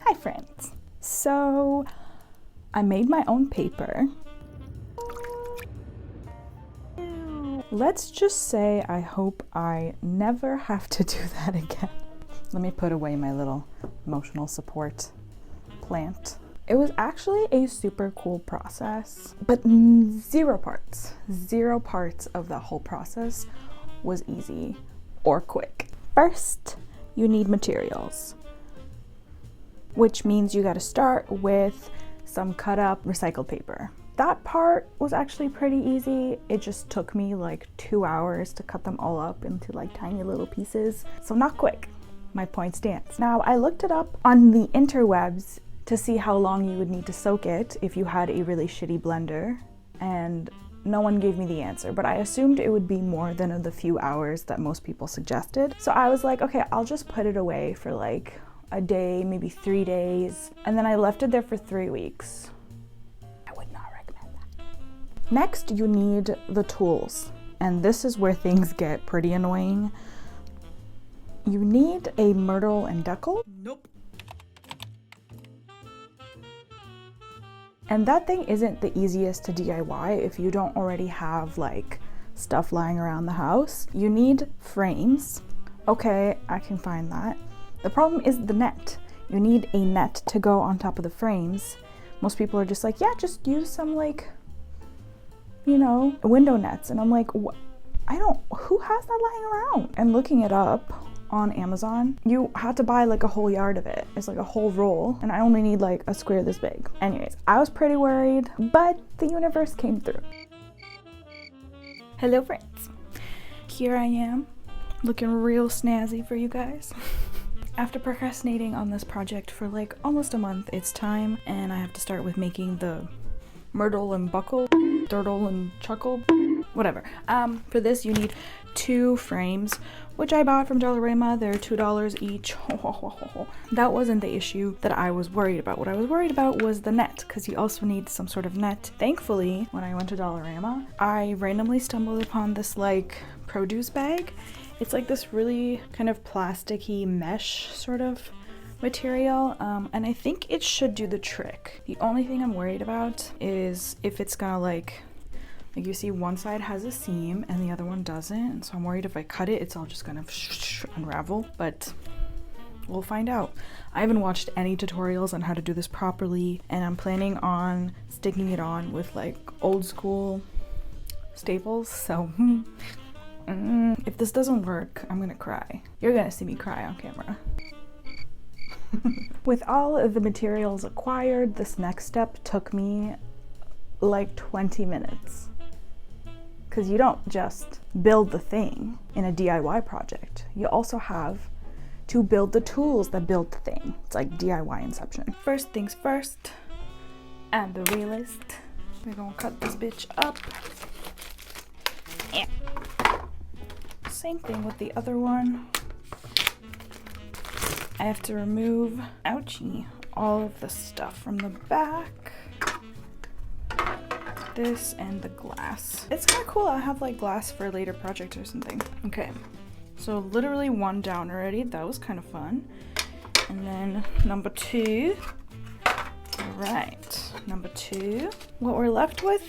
Hi friends. So I made my own paper. Let's just say I hope I never have to do that again. Let me put away my little emotional support plant. It was actually a super cool process, but zero parts of the whole process was easy or quick. First, you need materials, which means you got to start with some cut up recycled paper. That part was actually pretty easy. It just took me like 2 hours to cut them all up into like tiny little pieces. So not quick. My point stands. Now I looked it up on the interwebs to see how long you would need to soak it if you had a really shitty blender, and no one gave me the answer, but I assumed it would be more than the few hours that most people suggested. So I was like, okay, I'll just put it away for like a day, maybe 3 days. And then I left it there for 3 weeks. I would not recommend that. Next, you need the tools. And this is where things get pretty annoying. You need a myrtle and decal. Nope. And that thing isn't the easiest to DIY if you don't already have like stuff lying around the house. You need frames. Okay, I can find that. The problem is the net. You need a net to go on top of the frames. Most people are just like, yeah, just use some like, you know, window nets. And I'm like, who has that lying around? And looking it up on Amazon, you had to buy like a whole yard of it. It's like a whole roll, and I only need like a square this big. Anyways, I was pretty worried, but the universe came through. Hello friends. Here I am, looking real snazzy for you guys. After procrastinating on this project for like almost a month, it's time, and I have to start with making the myrtle and buckle, dirtle and chuckle, whatever. For this you need 2 frames, which I bought from Dollarama. They're $2 each. That wasn't the issue that I was worried about. What I was worried about was the net, because you also need some sort of net. Thankfully, when I went to Dollarama, I randomly stumbled upon this like produce bag. It's like this really kind of plasticky mesh sort of material, and I think it should do the trick. The only thing I'm worried about is if it's gonna like you see one side has a seam and the other one doesn't, so I'm worried if I cut it, it's all just gonna unravel, but we'll find out. I haven't watched any tutorials on how to do this properly, and I'm planning on sticking it on with like old school staples, so if this doesn't work, I'm gonna cry. You're gonna see me cry on camera. With all of the materials acquired, this next step took me like 20 minutes. Because you don't just build the thing in a DIY project. You also have to build the tools that build the thing. It's like DIY inception. First things first, I'm the realist. We're gonna cut this bitch up. Yeah. Same thing with the other one. I have to remove, ouchie, all of the stuff from the back. This and the glass. It's kind of cool. I have like glass for a later project or something. Okay, so literally 1 down already. That was kind of fun. And then number 2. All right, number 2. What we're left with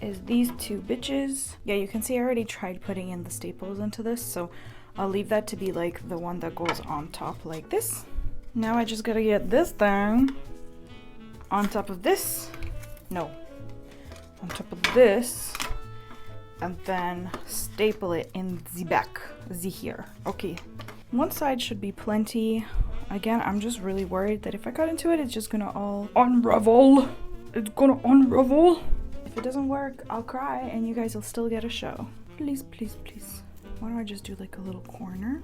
is these 2 bitches. Yeah, you can see I already tried putting in the staples into this, so I'll leave that to be like the one that goes on top like this. Now I just gotta get this thing on top of this. No. On top of this, and then staple it in the back, here. Okay, one side should be plenty. Again, I'm just really worried that if I cut into it, it's just gonna all unravel. It's gonna unravel. If it doesn't work, I'll cry and you guys will still get a show. Please, please, please. Why don't I just do like a little corner?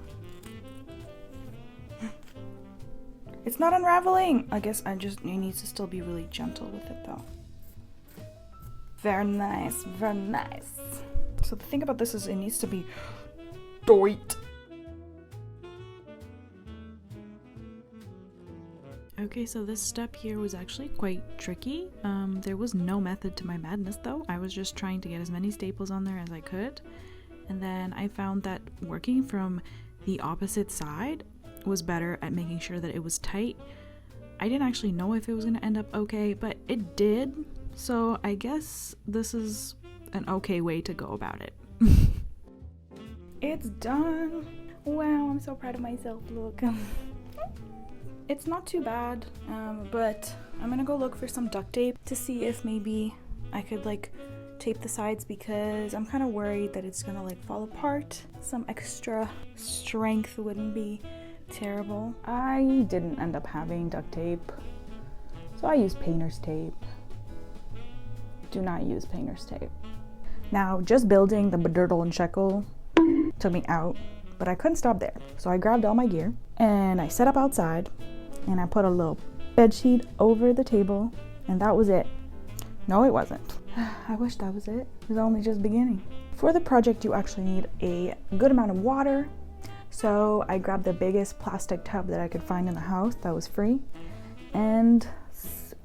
It's not unraveling. I guess it needs to still be really gentle with it though. Very nice, very nice. So the thing about this is it needs to be tight. Okay, so this step here was actually quite tricky. There was no method to my madness though. I was just trying to get as many staples on there as I could. And then I found that working from the opposite side was better at making sure that it was tight I didn't actually know if it was gonna end up okay, but it did. So I guess this is an okay way to go about it. It's done. Wow, I'm so proud of myself. Look. It's not too bad, but I'm gonna go look for some duct tape to see if maybe I could like tape the sides, because I'm kind of worried that it's gonna like fall apart. Some extra strength wouldn't be terrible. I didn't end up having duct tape, so I used painter's tape. Do not use painter's tape. Now, just building the bedurtle and shekel took me out, but I couldn't stop there. So I grabbed all my gear and I set up outside and I put a little bed sheet over the table, and that was it. No, it wasn't. I wish that was it. It was only just beginning. For the project, you actually need a good amount of water. So I grabbed the biggest plastic tub that I could find in the house that was free, and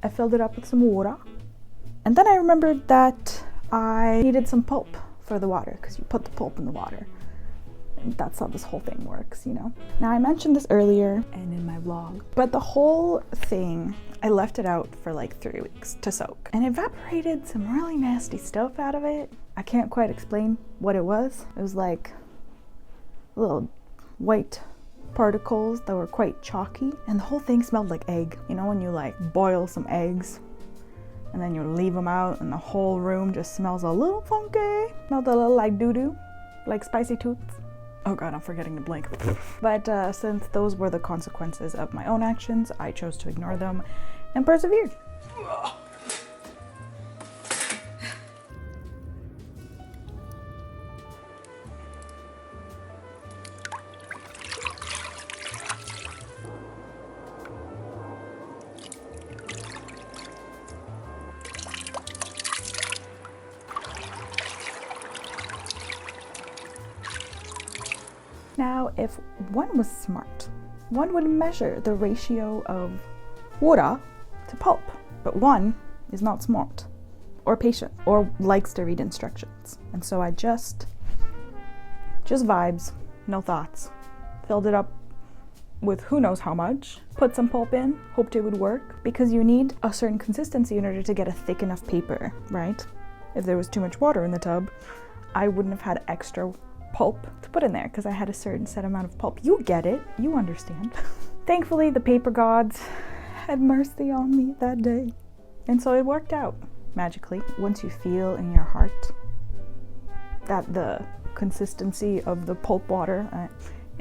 I filled it up with some water. And then I remembered that I needed some pulp for the water, because you put the pulp in the water. And that's how this whole thing works, you know? Now, I mentioned this earlier and in my vlog, but the whole thing, I left it out for like 3 weeks to soak and evaporated some really nasty stuff out of it. I can't quite explain what it was. It was like little white particles that were quite chalky, and the whole thing smelled like egg. You know when you like boil some eggs and then you leave them out and the whole room just smells a little funky? Smelled a little like doo-doo, like spicy toots. Oh god, I'm forgetting to blink. But since those were the consequences of my own actions, I chose to ignore them and persevered. Now, if one was smart, one would measure the ratio of water to pulp, but one is not smart or patient or likes to read instructions. And so I just vibes, no thoughts, filled it up with who knows how much, put some pulp in, hoped it would work, because you need a certain consistency in order to get a thick enough paper, right? If there was too much water in the tub, I wouldn't have had extra pulp to put in there because I had a certain set amount of pulp. You get it, you understand. Thankfully, the paper gods had mercy on me that day, and so it worked out magically. Once you feel in your heart that the consistency of the pulp water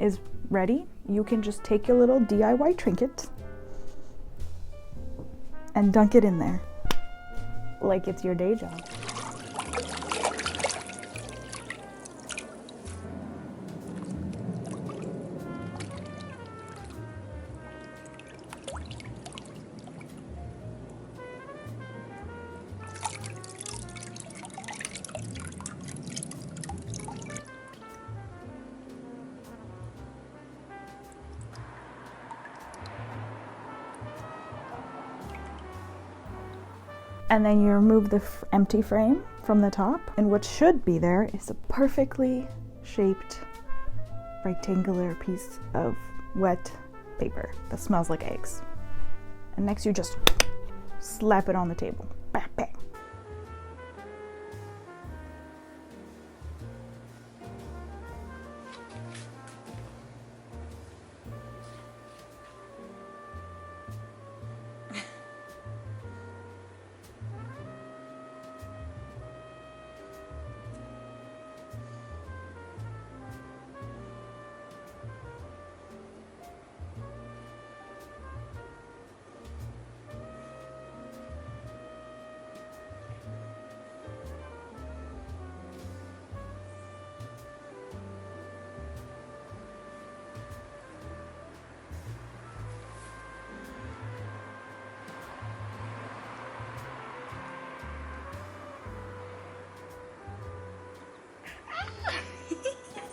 is ready, you can just take your little DIY trinket and dunk it in there like it's your day job. And then you remove the empty frame from the top, and what should be there is a perfectly shaped rectangular piece of wet paper that smells like eggs. And next you just slap it on the table. Bang, bang.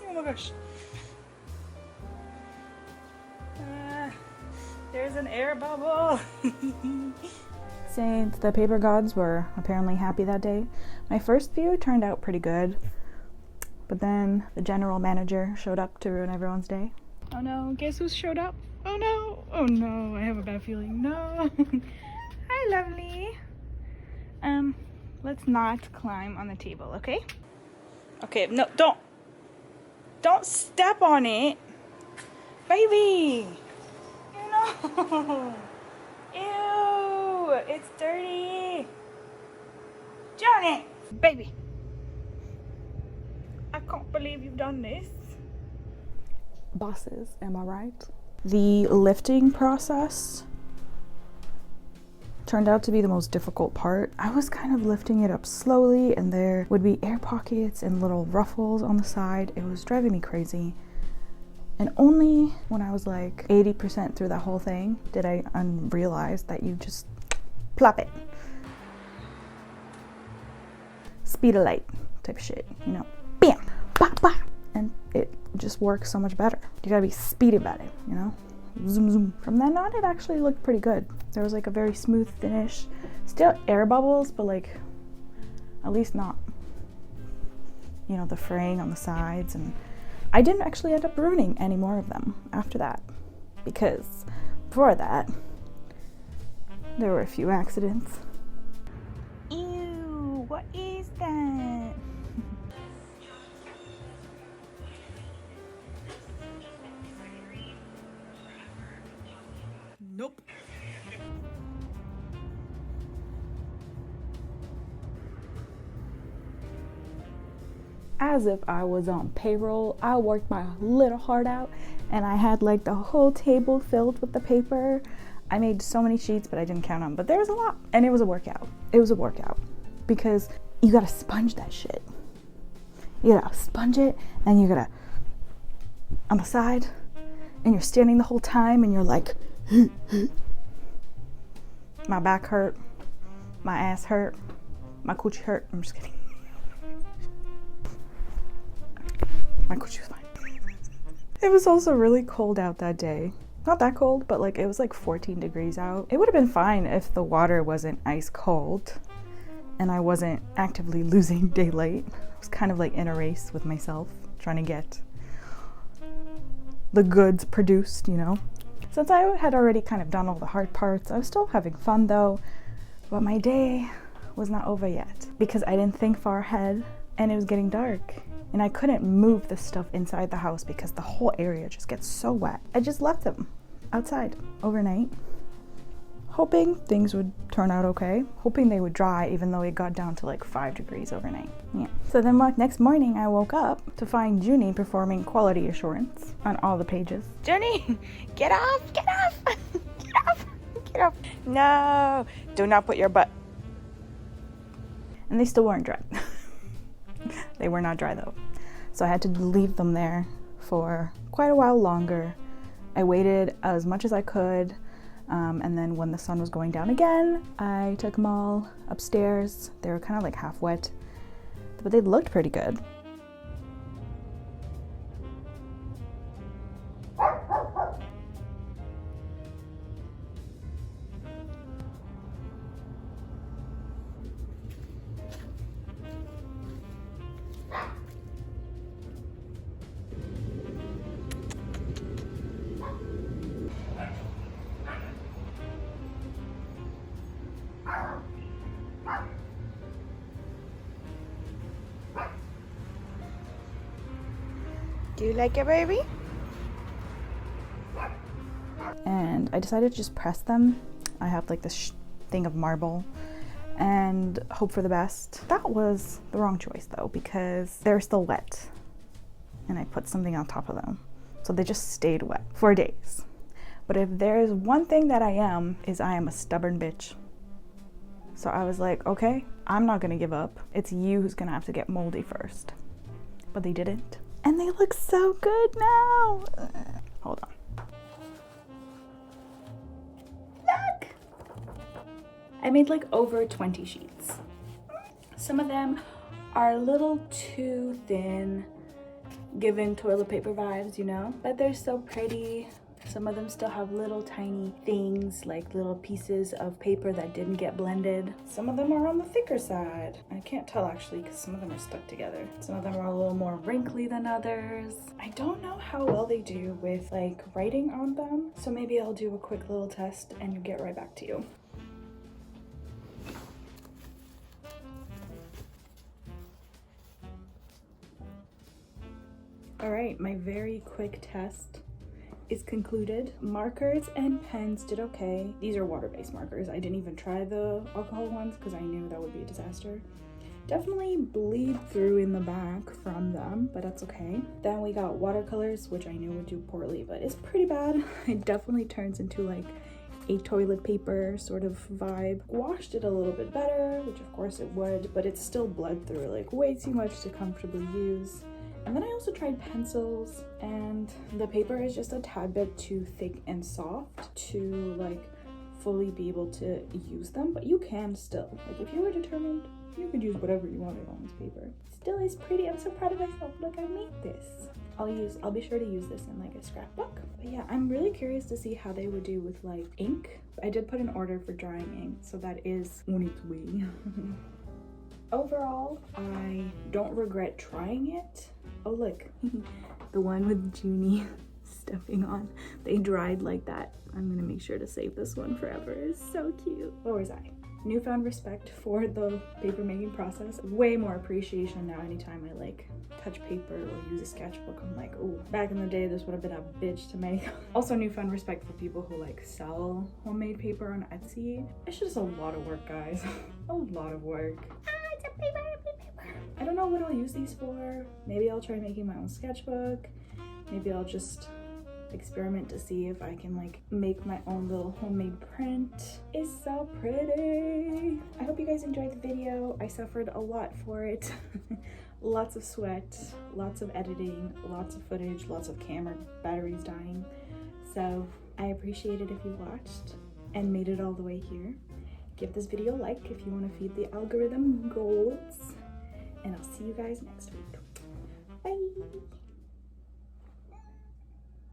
Oh my gosh. There's an air bubble. Since the paper gods were apparently happy that day, my first view turned out pretty good. But then the general manager showed up to ruin everyone's day. Oh no, guess who showed up? Oh no! Oh no, I have a bad feeling. No. Hi, lovely. Let's not climb on the table, okay? Okay, no, don't step on it. Baby. You know. Ew, it's dirty. Johnny. Baby. I can't believe you've done this. Bosses, am I right? The lifting process turned out to be the most difficult part. I was kind of lifting it up slowly and there would be air pockets and little ruffles on the side. It was driving me crazy. And only when I was like 80% through that whole thing did I realize that you just plop it. Speed of light type of shit, you know. Bam, bam, bam. And it just works so much better. You gotta be speedy about it, you know. Zoom, zoom. From then on, it actually looked pretty good. There was like a very smooth finish. Still air bubbles, but like, at least not, you know, the fraying on the sides. And I didn't actually end up ruining any more of them after that. Because before that, there were a few accidents. Ew, what is that? Nope. As if I was on payroll, I worked my little heart out and I had like the whole table filled with the paper. I made so many sheets, but I didn't count them, but there was a lot and it was a workout. It was a workout because you gotta sponge that shit. You gotta sponge it and you gotta on the side and you're standing the whole time and you're like, my back hurt, my ass hurt, my coochie hurt. I'm just kidding. My coochie was fine. It was also really cold out that day. Not that cold, but like it was like 14 degrees out. It would have been fine if the water wasn't ice cold and I wasn't actively losing daylight. I was kind of like in a race with myself, trying to get the goods produced, you know. Since I had already kind of done all the hard parts, I was still having fun though, but my day was not over yet because I didn't think far ahead and it was getting dark and I couldn't move the stuff inside the house because the whole area just gets so wet. I just left them outside overnight, hoping things would turn out okay, hoping they would dry even though it got down to like 5 degrees overnight. Yeah. So then next morning I woke up to find Junie performing quality assurance on all the pages. Junie, get off, get off, get off, get off. No, do not put your butt. And they still weren't dry. They were not dry though. So I had to leave them there for quite a while longer. I waited as much as I could. And then when the sun was going down again, I took them all upstairs. They were kind of like half wet, but they looked pretty good. Do you like it, baby? And I decided to just press them. I have like this thing of marble and hope for the best. That was the wrong choice though, because they're still wet and I put something on top of them. So they just stayed wet for days. But if there's one thing that I am, is I am a stubborn bitch. So I was like, okay, I'm not gonna give up. It's you who's gonna have to get moldy first. But they didn't. And they look so good now. Hold on. Look! I made like over 20 sheets. Some of them are a little too thin, giving toilet paper vibes, you know? But they're so pretty. Some Some of them still have little tiny things, like little pieces of paper that didn't get blended. Some of them are on the thicker side. I can't tell actually because some of them are stuck together. Some of them are a little more wrinkly than others. I don't know how well they do with like writing on them, so maybe I'll do a quick little test and get right back to you. All right, my very quick test is concluded. Markers and pens did okay. These are water-based markers. I didn't even try the alcohol ones because I knew that would be a disaster. Definitely bleed through in the back from them, but that's okay. Then we got watercolors, which I knew would do poorly, but it's pretty bad. It definitely turns into like a toilet paper sort of vibe. Washed it a little bit better, which of course it would, but it's still bled through like way too much to comfortably use. And then I also tried pencils, and the paper is just a tad bit too thick and soft to like fully be able to use them, but you can still. Like if you were determined, you could use whatever you wanted on this paper. Still is pretty. I'm so proud of myself. Look, I made this. I'll be sure to use this in like a scrapbook. But yeah, I'm really curious to see how they would do with like ink. I did put an order for drying ink, so that is on its way. Overall, I don't regret trying it. Oh look, the one with Junie stepping on. They dried like that. I'm gonna make sure to save this one forever. It's so cute. What was I? Newfound respect for the paper making process. Way more appreciation now anytime I like touch paper or use a sketchbook. I'm like, oh, back in the day this would have been a bitch to make. Also newfound respect for people who like sell homemade paper on Etsy. It's just a lot of work, guys. A lot of work. It's a paper. I don't know what I'll use these for. Maybe I'll try making my own sketchbook. Maybe I'll just experiment to see if I can like make my own little homemade print. It's so pretty. I hope you guys enjoyed the video. I suffered a lot for it. Lots of sweat, lots of editing, lots of footage, lots of camera batteries dying. So I appreciate it if you watched and made it all the way here. Give this video a like if you want to feed the algorithm goals. And I'll see you guys next week. Bye!